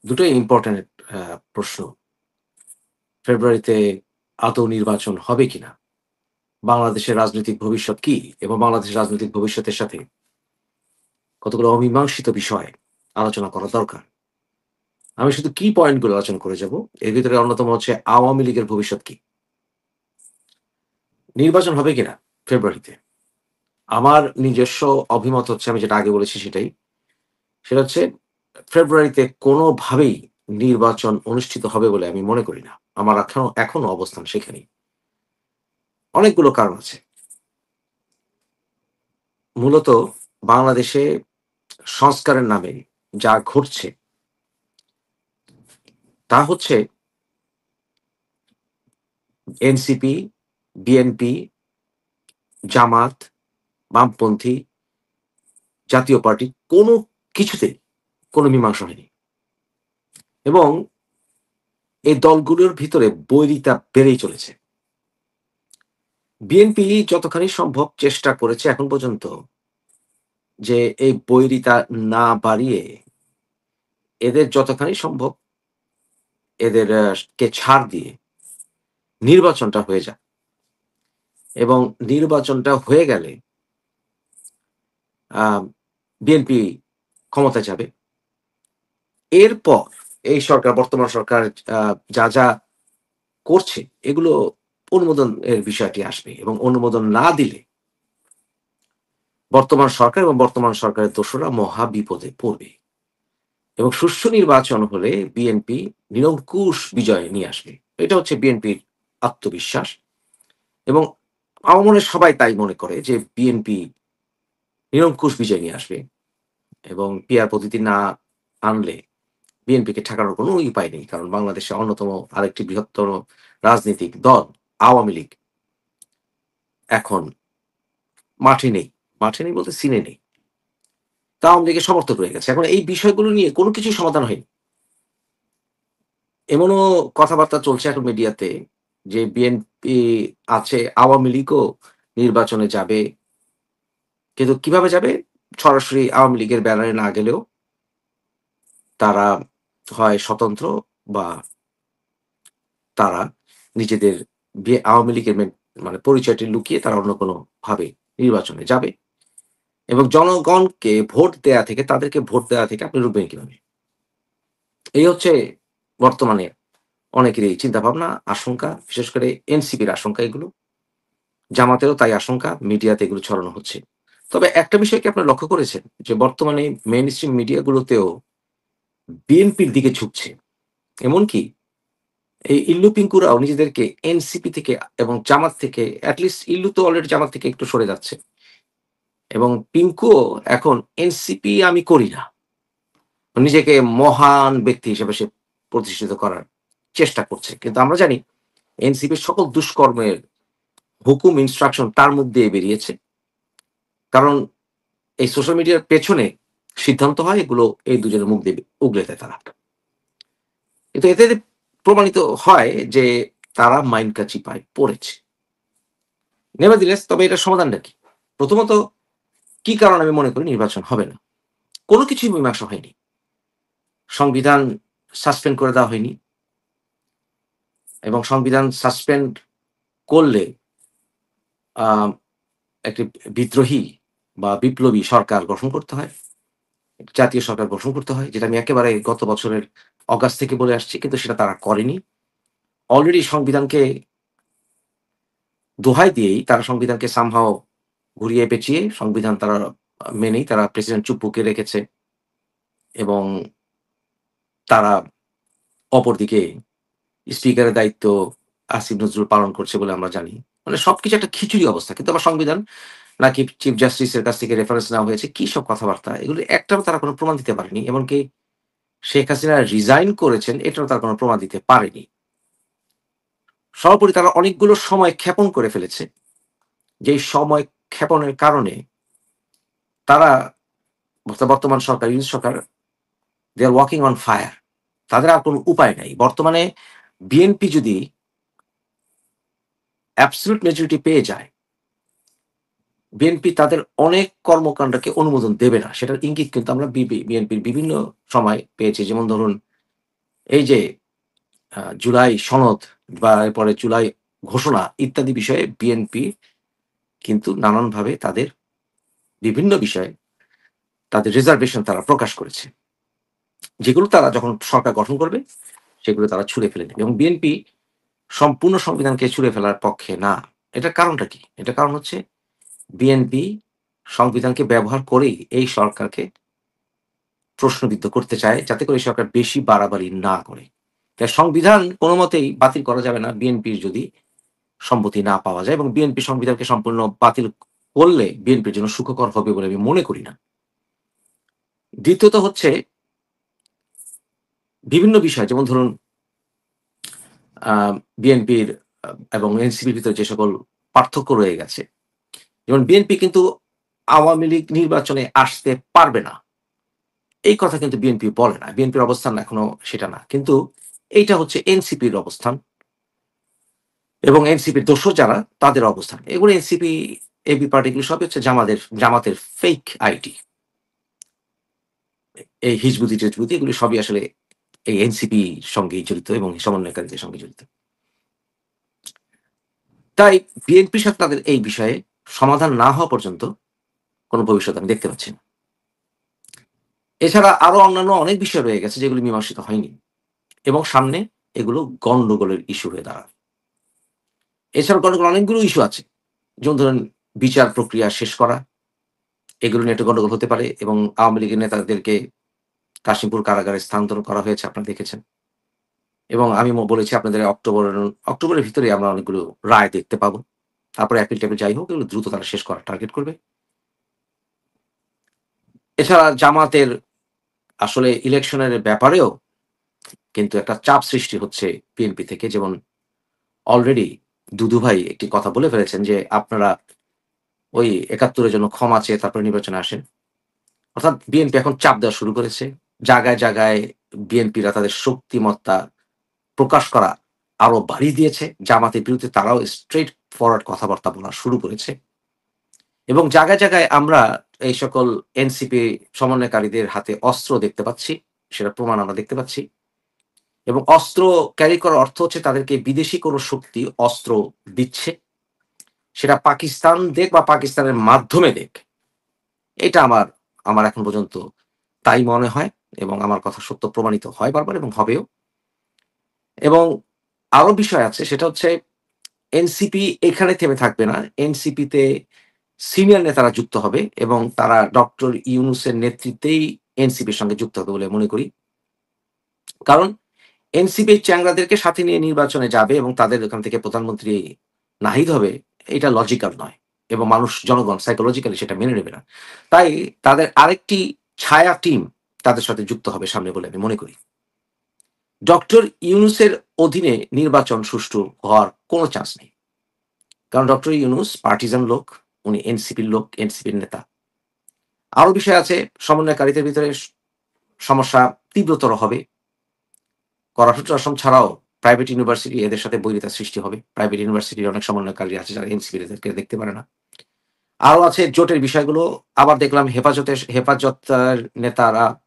দুটোই ইম্পোর্টেন্ট প্রশ্ন। ফেব্রুয়ারিতে আদৌ নির্বাচন হবে কিনা? বাংলাদেশের রাজনৈতিক ভবিষ্যৎ কি? এবং বাংলাদেশের রাজনৈতিক ভবিষ্যতের সাথে কতগুলো অমীমাংসিত বিষয় আলোচনা করা দরকার। আমি শুধু কি পয়েন্টগুলো আলোচনা করে যাব। এর ভিতরে অন্যতম হচ্ছে আওয়ামী লীগের ভবিষ্যৎ কি? নির্বাচন হবে কিনা ফেব্রুয়ারিতে? আমার নিজস্ব অভিমত হচ্ছে আমি যেটা আগে বলেছি সেটাই। সেটা হচ্ছে ফেব্রুয়ারিতে কোনোভাবেই নির্বাচন অনুষ্ঠিত হবে বলে আমি মনে করি না। আমার এখনো অবস্থান সেখানেই। অনেকগুলো কারণ আছে। মূলত বাংলাদেশে সংস্কারের নামে যা ঘটছে তা হচ্ছে এনসিপি, বিএনপি, জামাত, বামপন্থী, জাতীয় পার্টি কোনো কিছুতেই কোনো মীমাংসা হয়নি। এবং এই দলগুলোর ভিতরে বৈরিতা বেড়েই চলেছে। বিএনপি যতখানি সম্ভব চেষ্টা করেছে এখন পর্যন্ত যে এই বৈরিতা না বাড়িয়ে এদের যতখানি সম্ভব এদের কে ছাড় দিয়ে নির্বাচনটা হয়ে যাক। এবং নির্বাচনটা হয়ে গেলে আ বিএনপি ক্ষমতায় যাবে। এরপর এই সরকার বর্তমান সরকার আ যা করছে এগুলো অনুমোদনের বিষয়টি আসবে এবং অনুমোদন না দিলে বর্তমান সরকার এবং বর্তমান সরকারের দোসররা মহা বিপদে পড়বে। এবং সুষ্ঠু নির্বাচন হলে বিএনপি নিরঙ্কুশ বিজয় নিয়ে আসবে। এটা হচ্ছে বিএনপির আত্মবিশ্বাস এবং আমার মনে হয় সবাই তাই মনে করে যে বিএনপি নিরঙ্কুশ বিজয় নিয়ে আসবে এবং পিয়ার পদ্ধতি না আনলে বিএনপিকে ঠেকানোর কোনো উপায় নেই। কারণ বাংলাদেশের অন্যতম আরেকটি বৃহত্তর রাজনৈতিক দল আওয়ামী লীগ এখন মাঠে নেই। মাঠে নেই বলতে সিনে নেই। তা আওয়ামী লীগের সমর্থক রয়ে গেছে। এখন এই বিষয়গুলো নিয়ে কোনো কিছুই সমাধান হয়নি। এমনও কথাবার্তা চলছে এখন মিডিয়াতে যে বিএনপি আছে, আওয়ামী লীগও নির্বাচনে যাবে। কিন্তু কিভাবে যাবে? সরাসরি আওয়ামী লীগের ব্যানারে না গেলেও তারা হয় স্বতন্ত্র বা তারা নিজেদের আওয়ামী লীগের মানে পরিচয়টি লুকিয়ে তারা অন্য কোনো ভাবে নির্বাচনে যাবে এবং জনগণকে ভোট দেয়া থেকে তাদেরকে ভোট দেওয়া থেকে আপনি রুখবেন কিভাবে? এই হচ্ছে বর্তমানে অনেকেরই চিন্তাভাবনা, আশঙ্কা, বিশেষ করে এনসিপির আশঙ্কা এগুলো। জামাতেরও তাই আশঙ্কা, মিডিয়াতে এগুলো ছড়ানো হচ্ছে। তবে একটা বিষয় কি আপনারা লক্ষ্য করেছেন? যে বর্তমানে মেইনস্ট্রিম মিডিয়া গুলোতেও বিএনপির দিকে ঝুঁকছে। এমনকি এই ইল্লু পিঙ্কুরাও নিজেদেরকে এনসিপি থেকে এবং জামাত থেকে এট লিস্ট ইল্লু তো অলরেডি জামাত থেকে একটু সরে যাচ্ছে। এবং পিঙ্কুও এখন এনসিপি আমি করি না। নিজেকে মহান ব্যক্তি হিসেবে সে প্রতিষ্ঠিত করার চেষ্টা করছে। কিন্তু আমরা জানি এনসিপির সকল দুষ্কর্মের হুকুম ইনস্ট্রাকশন তার মধ্যে দিয়ে বেরিয়েছে। কারণ এই সোশ্যাল মিডিয়ার পেছনে সিদ্ধান্ত হয় এগুলো এই দুজনের মুখ দিয়ে উগলে দেয় তারা। কিন্তু এতে প্রমাণিত হয় যে তারা মাইনকা চিপায় পড়েছে। নেভারদিলেস তবে এটার সমাধানটা কি? প্রথমত কি কারণে আমি মনে করি নির্বাচন হবে না? কোন কিছুই মীমাংসা হয়নি। সংবিধান সাসপেন্ড করে দেওয়া হয়নি এবং সংবিধান সাসপেন্ড করলে আ একটি বিদ্রোহী বা বিপ্লবী সরকার গঠন করতে হয়। জাতীয় সরকার গঠন করতে হয়। যেটা আমি একেবারে গত বছরের অগাস্ট থেকে বলে আসছি। কিন্তু সেটা তারা করেনি। অলরেডি সংবিধানকে দোহাই দিয়েই তারা সংবিধানকে somehow ঘুরিয়ে পেঁচিয়ে সংবিধান তারা মেনেই তারা প্রেসিডেন্ট চুপ্পুকে রেখেছে এবং তারা অপরদিকে স্পিকারের দায়িত্ব আসিফ নজরুল পালন করছে বলে আমরা জানি। মানে সবকিছু একটা খিচুড়ি অবস্থা। কিন্তু আবার সংবিধান নাকি চিফ জাস্টিসের কাছ থেকে রেফারেন্স নেওয়া হয়েছে। কি সব কথাবার্তা? এগুলো একটাও তারা কোন প্রমাণ দিতে পারেনি। এমনকি শেখ হাসিনা রিজাইন করেছেন এটাও তারা কোন প্রমাণ দিতে পারেনি। সর্বোপরি তারা অনেকগুলো সময় ক্ষেপণ করে ফেলেছে। যেই সময় ক্ষেপণের কারণে তারা বর্তমান সরকার, ইউনুস সরকার they are walking on fire. তাদের আর কোন উপায় নাই। বর্তমানে বিএনপি যদি অ্যাবসোলিউট মেজরিটি পেয়ে যায়, বিএনপি তাদের অনেক কর্মকাণ্ডকে অনুমোদন দেবে না। সেটার ইঙ্গিত কিন্তু আমরা বিএনপির বিভিন্ন সময় পেয়েছি। যেমন ধরুন এই যে জুলাই সনদ বা এরপরে জুলাই ঘোষণা ইত্যাদি বিষয়ে বিএনপি কিন্তু নানানভাবে তাদের বিভিন্ন বিষয়ে তাদের রিজার্ভেশন তারা প্রকাশ করেছে। যেগুলো তারা যখন সরকার গঠন করবে সেগুলো তারা ছুঁড়ে ফেলে দেবে এবং বিএনপি সম্পূর্ণ সংবিধানকে ছুঁড়ে ফেলার পক্ষে না। এটার কারণটা কি? এটার কারণ হচ্ছে বিএনপি সংবিধানকে ব্যবহার করেই এই সরকারকে প্রশ্নবিদ্ধ করতে চায় যাতে করে এই সরকার বেশি বাড়াবাড়ি না করে। তাই সংবিধান কোনমতেই বাতিল করা যাবে না বিএনপির যদি সম্মতি না পাওয়া যায় এবং বিএনপি সংবিধানকে সম্পূর্ণ বাতিল করলে বিএনপির জন্য সুখকর হবে বলে আমি মনে করি না। দ্বিতীয়ত হচ্ছে বিভিন্ন বিষয় যেমন ধরুন আ বিএনপির এবং এনসিপির ভিতরে যে সকল পার্থক্য রয়ে গেছে। যেমন বিএনপি কিন্তু আওয়ামী লীগ নির্বাচনে আসতে পারবে না। এই কথা কিন্তু বিএনপি বলে না। বিএনপির অবস্থান এখনো সেটা না। কিন্তু এইটা হচ্ছে এনসিপির অবস্থান এবং এনসিপির দোসর যারা তাদের অবস্থান। এগুলো এনসিপি, এবি পার্টিগুলো সবই হচ্ছে জামাতের ফেক আইডি। এই হিজবুতি-টিজবুতি এগুলো সবই আসলে এই এনসিপির সঙ্গেই জড়িত এবং সমন্বয়কারীদের সঙ্গে জড়িত। তাই বিএনপির সাথে তাদের এই বিষয়ে সমাধান না হওয়া পর্যন্ত কোন ভবিষ্যৎ আমি দেখতে পাচ্ছি না। এছাড়া আরো অন্যান্য অনেক বিষয় রয়ে গেছে যেগুলো মীমাংসিত হয়নি এবং সামনে এগুলো গন্ডগোলের ইস্যু হয়ে দাঁড়াবে। এছাড়াও গন্ডগোল অনেকগুলো ইস্যু আছে। যেমন ধরেন বিচার প্রক্রিয়া শেষ করা, এগুলো নিয়ে একটা গন্ডগোল হতে পারে এবং আওয়ামী লীগের নেতাদেরকে কাশিমপুর কারাগারে স্থানান্তর করা হয়েছে আপনারা দেখেছেন। এবং আমি বলেছি আপনাদের অক্টোবরের ভিতরেই আমরা অনেকগুলো রায় দেখতে পাবো। তারপরে অ্যাপিল-ট্যাপিল যাই হোক এগুলো দ্রুত তারা শেষ করার টার্গেট করবে। এছাড়া জামাতের আসলে ইলেকশনের ব্যাপারেও কিন্তু একটা চাপ সৃষ্টি হচ্ছে বিএনপি থেকে। যেমন অলরেডি দুদু ভাই একটি কথা বলে ফেলেছেন যে, "আপনারা ওই ৭১ এর জন্য ক্ষমা চেয়ে তারপরে নির্বাচনে আসেন।" অর্থাৎ বিএনপি এখন চাপ দেওয়া শুরু করেছে। জায়গায়, জায়গায় বিএনপিরা তাদের শক্তিমত্তা প্রকাশ করা আরো বাড়িয়ে দিয়েছে। জামাতের বিরুদ্ধে তারাও স্ট্রেইট ফরওয়ার্ড কথাবার্তা বলা শুরু করেছে। এবং জায়গায়, জায়গায় আমরা এই সকল এনসিপি সমন্বয়কারীদের হাতে অস্ত্র দেখতে পাচ্ছি। সেটার প্রমাণ আমরা দেখতে পাচ্ছি। এবং অস্ত্র ক্যারি করার অর্থ হচ্ছে তাদেরকে বিদেশি কোনো শক্তি অস্ত্র দিচ্ছে। সেটা পাকিস্তান দেখ বা পাকিস্তানের মাধ্যমে দেখ। এটা আমার এখন পর্যন্ত তাই মনে হয় এবং আমার কথা সত্য প্রমাণিত হয় বারবার এবং হবেও। এবং আরো বিষয় আছে সেটা হচ্ছে এনসিপি এখানে থেমে থাকবে না। এনসিপিতে সিনিয়র নেতারা যুক্ত হবে এবং তারা ডক্টর ইউনূসের নেতৃত্বেই এনসিপির সঙ্গে যুক্ত হবে বলে মনে করি। কারণ এনসিপি চ্যাংড়াদেরকে সাথে নিয়ে নির্বাচনে যাবে এবং তাদের ওখান থেকে প্রধানমন্ত্রী নাহিদ হবে, এটা লজিক্যাল নয়। এবং জনগণ সাইকোলজিক্যালি সেটা মেনে নেবে না। তাই তাদের আরেকটি ছায়া টিম তাদের সাথে যুক্ত হবে সামনে বলে আমি মনে করি। ডক্টর ইউনূসের অধীনে নির্বাচন সুষ্ঠু হওয়ার কোন চান্স নেই। কারণ ডক্টর ইউনূস পার্টিজান লোক, উনি এনসিপির লোক, এনসিপির নেতা। আরো বিষয় আছে সমন্বয়কারীদের ভিতরে সমস্যা তীব্রতর হবে। করাপশন ছাড়াও প্রাইভেট ইউনিভার্সিটি এদের সাথে বৈরিতার সৃষ্টি হবে। প্রাইভেট ইউনিভার্সিটির অনেক সমন্বয়কারী আছে যারা এনসিপি এদেরকে দেখতে পারে না। আরো আছে জোটের বিষয়গুলো। আবার দেখলাম হেফাজতের নেতারা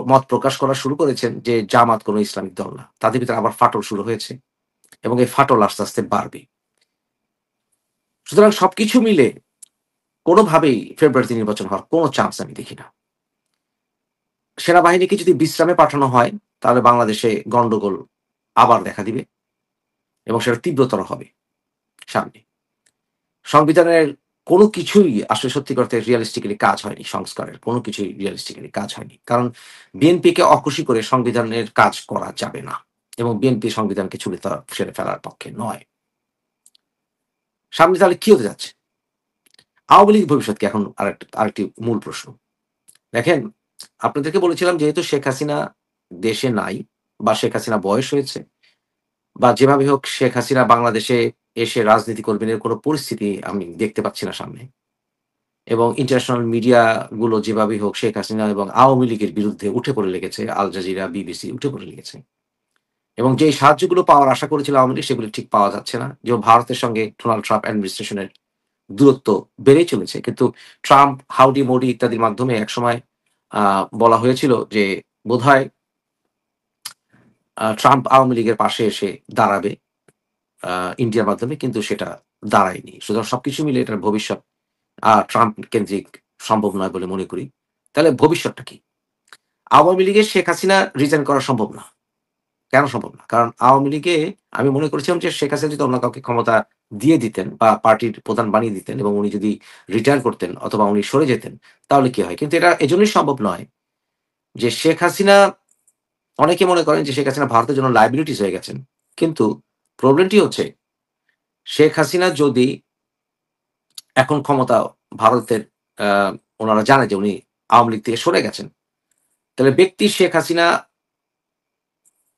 মত প্রকাশ করা শুরু করেছেন যে জামাত কোন ইসলামিক দল না। তাদের ভিতরে আবার ফাটল শুরু হয়েছে এবং এই ফাটল আস্তে, আস্তে বাড়বে। সুতরাং সবকিছু মিলে কোনভাবেই ফেব্রুয়ারিতে নির্বাচন হওয়ার কোন চান্স আমি দেখি না। সেনাবাহিনীকে যদি বিশ্রামে পাঠানো হয় তাহলে বাংলাদেশে গন্ডগোল আবার দেখা দিবে এবং সেটা তীব্রতর হবে সামনে। সংবিধানের কোনো কিছুই আসলে সত্যি করতে রিয়ালিস্টিক্যালি কাজ হয়নি। সংস্কারের কোনো কিছুই রিয়ালিস্টিক্যালি কাজ হয়নি। কারণ বিএনপিকে অখুশি করে সংবিধানের কাজ করা যাবে না। এবং বিএনপি সংবিধানকে ছেড়ে ফেলার পক্ষে নয়। সামনে তাহলে কি হতে যাচ্ছে? আওয়ামী লীগ ভবিষ্যৎ কি এখন আরেকটি মূল প্রশ্ন। দেখেন, আপনাদেরকে বলেছিলাম যেহেতু শেখ হাসিনা দেশে নাই বা শেখ হাসিনা বয়স হয়েছে বা যেভাবে হোক শেখ হাসিনা বাংলাদেশে এসে রাজনীতি করবেন এর কোনো পরিস্থিতি আমি দেখতে পাচ্ছি না সামনে। এবং ইন্টারন্যাশনাল মিডিয়া গুলো যেভাবেই হোক শেখ হাসিনা এবং আওয়ামী লীগের বিরুদ্ধে উঠে পড়ে লেগেছে। আল জাজিরা, বিবিসি উঠে পড়ে লেগেছে। এবং যেই সাহায্যগুলো পাওয়ার আশা করেছিল আওয়ামী লীগ সেগুলো ঠিক পাওয়া যাচ্ছে না। যেমন ভারতের সঙ্গে ডোনাল্ড ট্রাম্প অ্যাডমিনিস্ট্রেশন এর দূরত্ব বেড়েই চলেছে। কিন্তু ট্রাম্প, হাউডি মোডি ইত্যাদির মাধ্যমে একসময় বলা হয়েছিল যে বোধহয় ট্রাম্প আওয়ামী লীগের পাশে এসে দাঁড়াবে ইন্ডিয়ার মাধ্যমে, কিন্তু সেটা দাঁড়ায়নি। সুতরাং সবকিছু মিলে এটার ভবিষ্যৎ ট্রাম্প কেন্দ্রিক সম্ভব নয় বলে মনে করি। তাহলে ভবিষ্যৎটা কি? আওয়ামী লীগের শেখ হাসিনা রিজাইন করা সম্ভব না। কেন সম্ভব না? কারণ আওয়ামী লীগে আমি মনে করেছিলাম যে শেখ হাসিনা যদি অন্য কাউকে ক্ষমতা দিয়ে দিতেন বা পার্টির প্রধান বানিয়ে দিতেন এবং উনি যদি রিটায়ার করতেন অথবা উনি সরে যেতেন, তাহলে কি হয়? কিন্তু এটা এজন্যই সম্ভব নয় যে শেখ হাসিনা, অনেকে মনে করেন যে শেখ হাসিনা ভারতের জন্য লায়াবিলিটিস হয়ে গেছেন। কিন্তু প্রবলেমটি হচ্ছে শেখ হাসিনা যদি এখন ক্ষমতা ভারতের আ উনারা জানে যে উনি আওয়ামী লীগ থেকে সরে গেছেন। তাহলে ব্যক্তি শেখ হাসিনা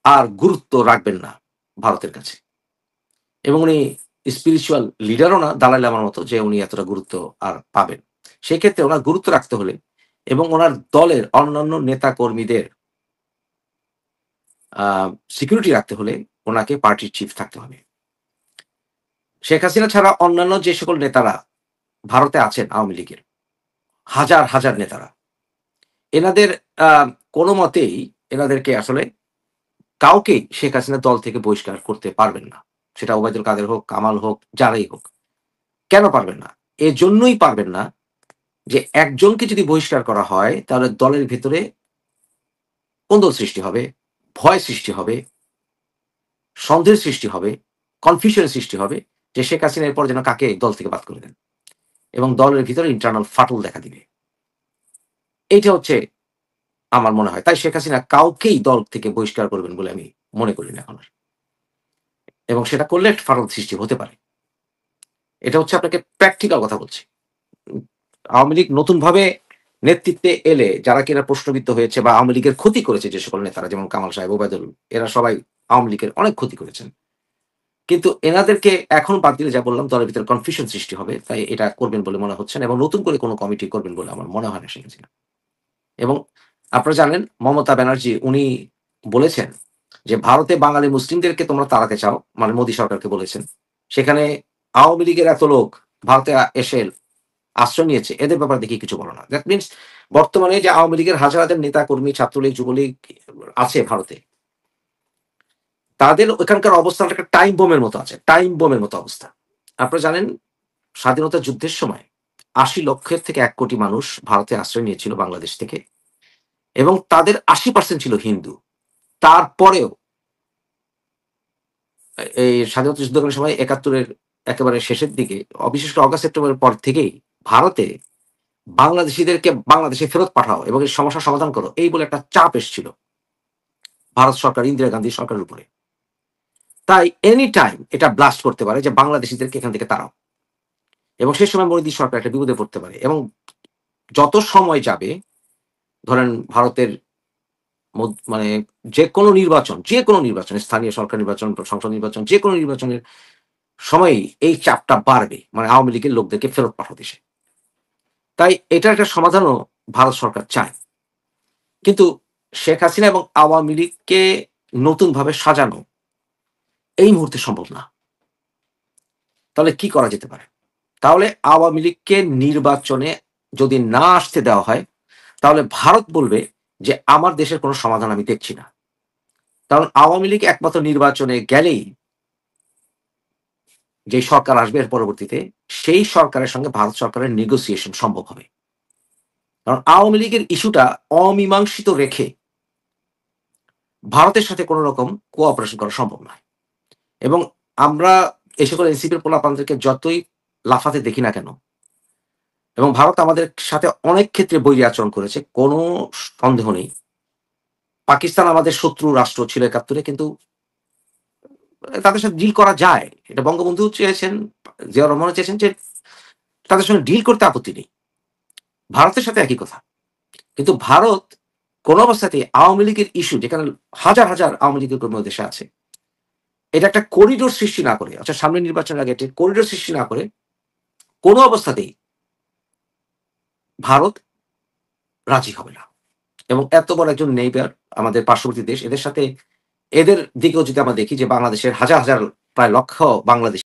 আর গুরুত্ব রাখবেন না ভারতের কাছে। এবং উনি স্পিরিচুয়াল লিডারও না দালাই লামার মতো যে উনি এতটা গুরুত্ব আর পাবেন। সেক্ষেত্রে উনার গুরুত্ব রাখতে হলে এবং উনার দলের অন্যান্য নেতা কর্মীদের আ সিকিউরিটি রাখতে হলে উনাকে পার্টির চিফ থাকতে হবে। শেখ হাসিনা ছাড়া অন্যান্য যে সকল নেতারা ভারতে আছেন আওয়ামী লীগের, হাজার, হাজার নেতারা। এনাদের আ কোনমতেই এনাদেরকে আসলে কাউকেই শেখ হাসিনা দল থেকে বহিষ্কার করতে পারবেন না। সেটা ওবায়দুল কাদের হোক, কামাল হোক, যারাই হোক। কেন পারবেন না? এজন্যই পারবেন না যে একজনকে যদি বহিষ্কার করা হয় তাহলে দলের ভেতরে কোন্দল সৃষ্টি হবে, ভয় সৃষ্টি হবে, সন্দেহের সৃষ্টি হবে, কনফিউশন এর সৃষ্টি হবে যে শেখ হাসিনা এরপর যেন কাকে দল থেকে বাদ করে দেন। এবং দলের ভিতরে ইন্টারনাল ফাটল দেখা দিবে। এইটা হচ্ছে আমার মনে হয়। তাই শেখ হাসিনা কাউকেই দল থেকে বহিষ্কার করবেন বলে আমি মনে করি না এখন আর। এবং সেটা করলে একটা ফাটল সৃষ্টি হতে পারে। এটা হচ্ছে আপনাকে প্র্যাকটিক্যাল কথা বলছি। উম আওয়ামী লীগ নতুনভাবে নেতৃত্বে এলে যারা কিনা প্রশ্নবিদ্ধ হয়েছে বা আওয়ামী লীগের ক্ষতি করেছে যে সকল নেতারা যেমন কামাল সাহেব, ওবায়দুল, এরা সবাই আওয়ামী লীগের অনেক ক্ষতি করেছেন। কিন্তু এনাদেরকে এখন বাদ দিলে যা বললাম দলের ভিতরে কনফিউশন সৃষ্টি হবে। তাই এটা করবেন বলে মনে হচ্ছে না এবং নতুন করে কোন কমিটি করবেন বলে আমার মনে হয় না শেখ হাসিনা। এবং আপনারা জানেন মমতা ব্যানার্জি উনি বলেছেন যে, "ভারতে বাঙালি মুসলিমদেরকে তোমরা তাড়াতে চাও।" মানে মোদী সরকারকে বলেছেন। সেখানে আওয়ামী লীগের এত লোক ভারতে এসে আশ্রয় নিয়েছে। এদের ব্যাপারে দেখি কিছু বলো না। দ্যাট মিনস বর্তমানে যে আওয়ামী লীগের হাজার, হাজার নেতাকর্মী, ছাত্রলীগ, যুবলীগ আছে ভারতে। তাদের ওখানকার অবস্থানটা একটা টাইম বোমের মতো আছে। টাইম বোমের মতো অবস্থা। আপনারা জানেন স্বাধীনতা যুদ্ধের সময় ৮০ লক্ষের থেকে ১ কোটি মানুষ ভারতে আশ্রয় নিয়েছিল বাংলাদেশ থেকে এবং তাদের ৮০% ছিল হিন্দু। তারপরেও এই স্বাধীনতা যুদ্ধকালীন সময় ৭১ এর একেবারে শেষের দিকে বিশেষ করে অগাস্ট সেপ্টেম্বরের পর থেকেই ভারতে বাংলাদেশীদেরকে বাংলাদেশে ফেরত পাঠাও এবং এই সমস্যার সমাধান করো। এই বলে একটা চাপ এসছিল ভারত সরকার, ইন্দিরা গান্ধী সরকারের উপরে। তাই এনি টাইম এটা ব্লাস্ট করতে পারে যে বাংলাদেশীদেরকে এখান থেকে তাড়াও। এবং সেই সময় মোদী সরকার একটা বিপদে পড়তে পারে এবং যত সময় যাবে ধরেন ভারতের মানে যেকোনো নির্বাচন, স্থানীয় সরকার নির্বাচন, সংসদ নির্বাচন, যেকোনো নির্বাচনের সময়ই এই চাপটা বাড়বে। মানে আওয়ামী লীগের লোকদেরকে ফেরত পাঠাও দেশে। তাই এটার একটা সমাধানও ভারত সরকার চায়। কিন্তু শেখ হাসিনা এবং আওয়ামী লীগকে নতুনভাবে সাজানো এই মুহূর্তে সম্ভব না। তাহলে কি করা যেতে পারে? তাহলে আওয়ামী লীগকে নির্বাচনে যদি না আসতে দেওয়া হয়, তাহলে ভারত বলবে যে আমার দেশের কোন সমাধান আমি দেখছি না। কারণ আওয়ামী লীগ একমাত্র নির্বাচনে গেলেই যে সরকার আসবে এর পরবর্তীতে, সেই সরকারের সঙ্গে ভারত সরকারের নেগোসিয়েশন সম্ভব হবে। কারণ আওয়ামী লীগের ইস্যুটা অমীমাংসিত রেখে ভারতের সাথে কোন রকম কোঅপারেশন করা সম্ভব নয়। এবং আমরা এই সকল এনসিপির পোলাপানদেরকে যতই লাফাতে দেখি না কেন এবং ভারত আমাদের সাথে অনেক ক্ষেত্রে বৈরী আচরণ করেছে, কোন সন্দেহ নেই। পাকিস্তান আমাদের শত্রু রাষ্ট্র ছিল ৭১ এ কিন্তু তাদের সাথে ডিল করা যায়। এটা বঙ্গবন্ধু চেয়েছেন, জিয়াউর রহমানও চেয়েছেন যে তাদের সঙ্গে ডিল করতে আপত্তি নেই। ভারতের সাথে একই কথা। কিন্তু ভারত কোন অবস্থাতেই আওয়ামী লীগের ইস্যু যেখানে হাজার, হাজার আওয়ামী লীগের কর্মী ও দেশে আছে, এটা একটা করিডোর সৃষ্টি না করে, অর্থাৎ সামনের নির্বাচনের আগে একটি করিডোর সৃষ্টি না করে কোন অবস্থাতেই ভারত রাজি হবে না। এবং এত বড় একজন নেইবার আমাদের পার্শ্ববর্তী দেশ, এদের সাথে এদের দিকেও যদি আমরা দেখি যে বাংলাদেশের হাজার, হাজার প্রায় লক্ষ বাংলাদেশী